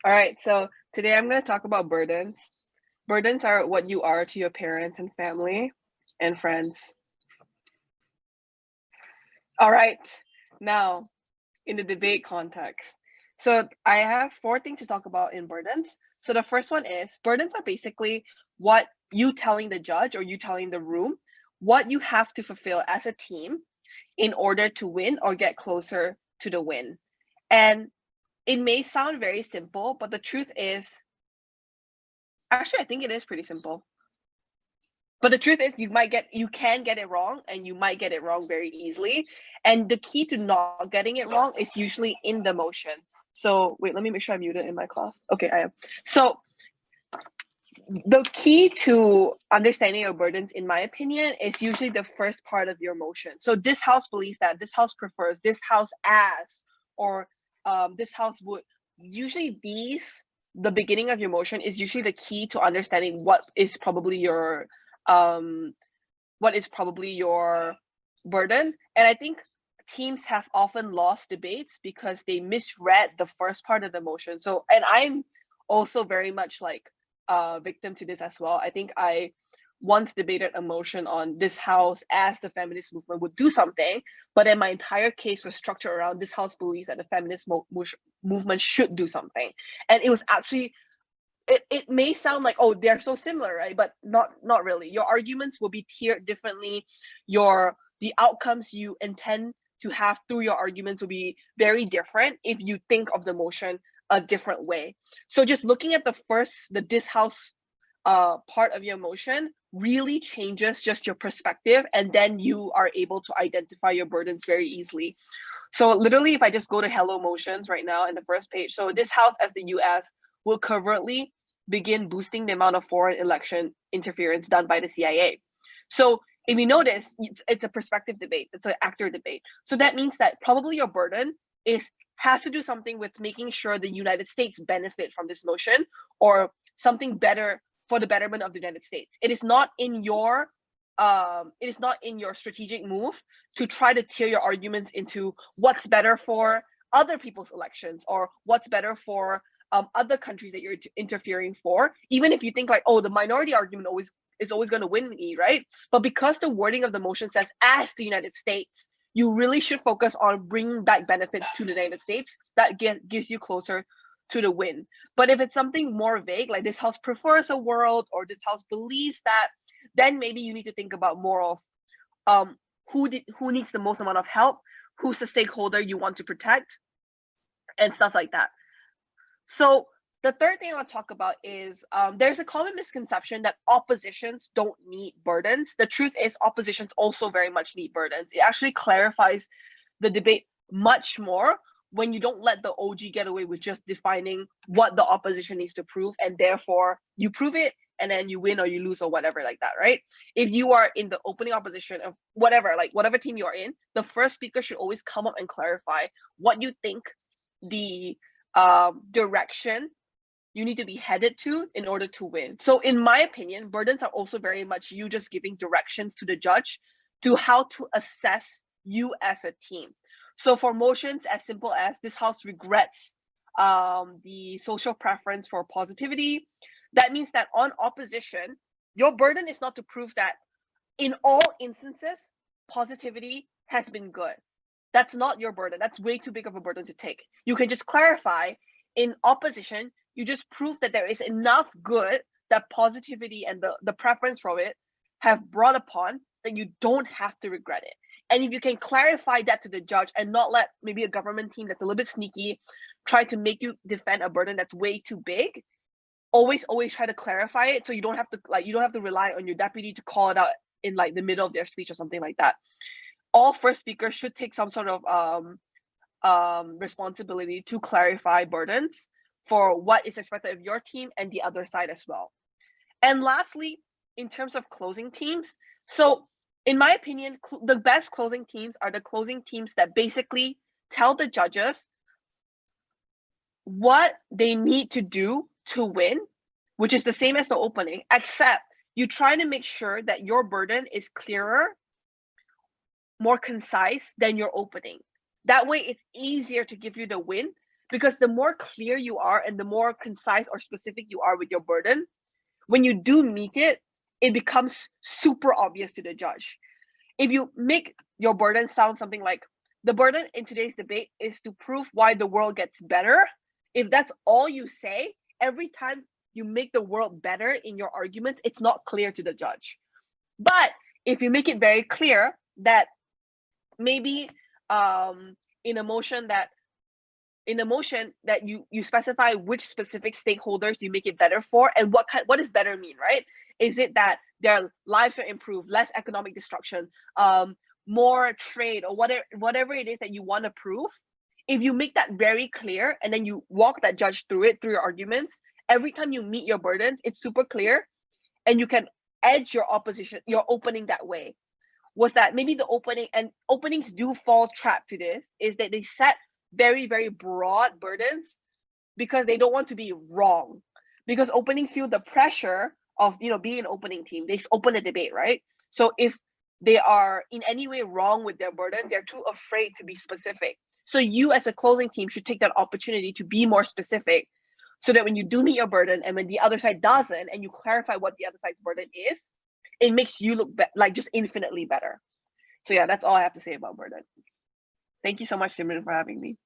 All right, so today I'm going to talk about burdens. Burdens are what you are to your parents and family and friends. All right, now in the debate context. So I have four things to talk about in burdens. So the first one is burdens are basically what you telling the judge or you telling the room what you have to fulfill as a team in order to win or get closer to the win. And it may sound very simple, but the truth is, actually, I think it is pretty simple. But the truth is, you can get it wrong, and you might get it wrong very easily. And the key to not getting it wrong is usually in the motion. So wait, let me make sure I'm muted in my class. Okay, I am. So the key to understanding your burdens, in my opinion, is usually the first part of your motion. So this house believes that, this house prefers, this house asks, or this house would. Usually the beginning of your motion is usually the key to understanding um, what is probably your burden. And I think teams have often lost debates because they misread the first part of the motion. So, and I'm also very much like a victim to this as well. I think I once debated a motion on this house as the feminist movement would do something, but then my entire case was structured around this house believes that the feminist movement should do something. And it was actually, it may sound like, oh, they're so similar, right? But not really. Your arguments will be tiered differently. The outcomes you intend to have through your arguments will be very different if you think of the motion a different way. So just looking at the this house part of your motion really changes just your perspective, and then you are able to identify your burdens very easily. So literally, if I just go to hello motions right now in the first page, so this house as the US will covertly begin boosting the amount of foreign election interference done by the CIA. So if you notice, it's a perspective debate, it's an actor debate. So that means that probably your burden has to do something with making sure the United States benefit from this motion, or something better for the betterment of the United States. It is not in your strategic move to try to tier your arguments into what's better for other people's elections or what's better for other countries that you're interfering for, even if you think like, oh, the minority argument is always going to win me, right? But because the wording of the motion says as the United States, you really should focus on bringing back benefits to the United States. That gives you closer to the win. But if it's something more vague, like this house prefers a world or this house believes that, then maybe you need to think about more of who needs the most amount of help, who's the stakeholder you want to protect, and stuff like that. So the third thing I want to talk about is there's a common misconception that oppositions don't need burdens. The truth is oppositions also very much need burdens. It actually clarifies the debate much more when you don't let the OG get away with just defining what the opposition needs to prove, and therefore you prove it and then you win or you lose or whatever like that, right? If you are in the opening opposition of whatever team you are in, the first speaker should always come up and clarify what you think the direction you need to be headed to in order to win. So in my opinion, burdens are also very much you just giving directions to the judge to how to assess you as a team. So for motions as simple as this house regrets the social preference for positivity, that means that on opposition, your burden is not to prove that in all instances, positivity has been good. That's not your burden. That's way too big of a burden to take. You can just clarify in opposition, you just prove that there is enough good that positivity and the preference for it have brought upon that you don't have to regret it. And if you can clarify that to the judge and not let maybe a government team that's a little bit sneaky try to make you defend a burden that's way too big, always try to clarify it so you don't have to rely on your deputy to call it out in like the middle of their speech or something like that. All first speakers should take some sort of responsibility to clarify burdens for what is expected of your team and the other side as well. And lastly, in terms of closing teams, so in my opinion, the best closing teams are the closing teams that basically tell the judges what they need to do to win, which is the same as the opening, except you try to make sure that your burden is clearer, more concise than your opening. That way it's easier to give you the win Because the more clear you are and the more concise or specific you are with your burden, when you do meet it, it becomes super obvious to the judge. If you make your burden sound something like, the burden in today's debate is to prove why the world gets better, if that's all you say, every time you make the world better in your arguments, it's not clear to the judge. But if you make it very clear that maybe in a motion that you specify which specific stakeholders you make it better for, and what does better mean, right? Is it that their lives are improved, less economic destruction, more trade, or whatever it is that you want to prove? If you make that very clear and then you walk that judge through your arguments, every time you meet your burdens, it's super clear, and you can edge your opposition, your opening that way. Was that maybe the opening, and openings do fall trap to this, is that they set very, very broad burdens because they don't want to be wrong. Because openings feel the pressure of, being an opening team. They open a debate, right? So if they are in any way wrong with their burden, they're too afraid to be specific. So you as a closing team should take that opportunity to be more specific, so that when you do meet your burden and when the other side doesn't, and you clarify what the other side's burden is, it makes you look like just infinitely better. So yeah, that's all I have to say about burden. Thank you so much, Simran, for having me.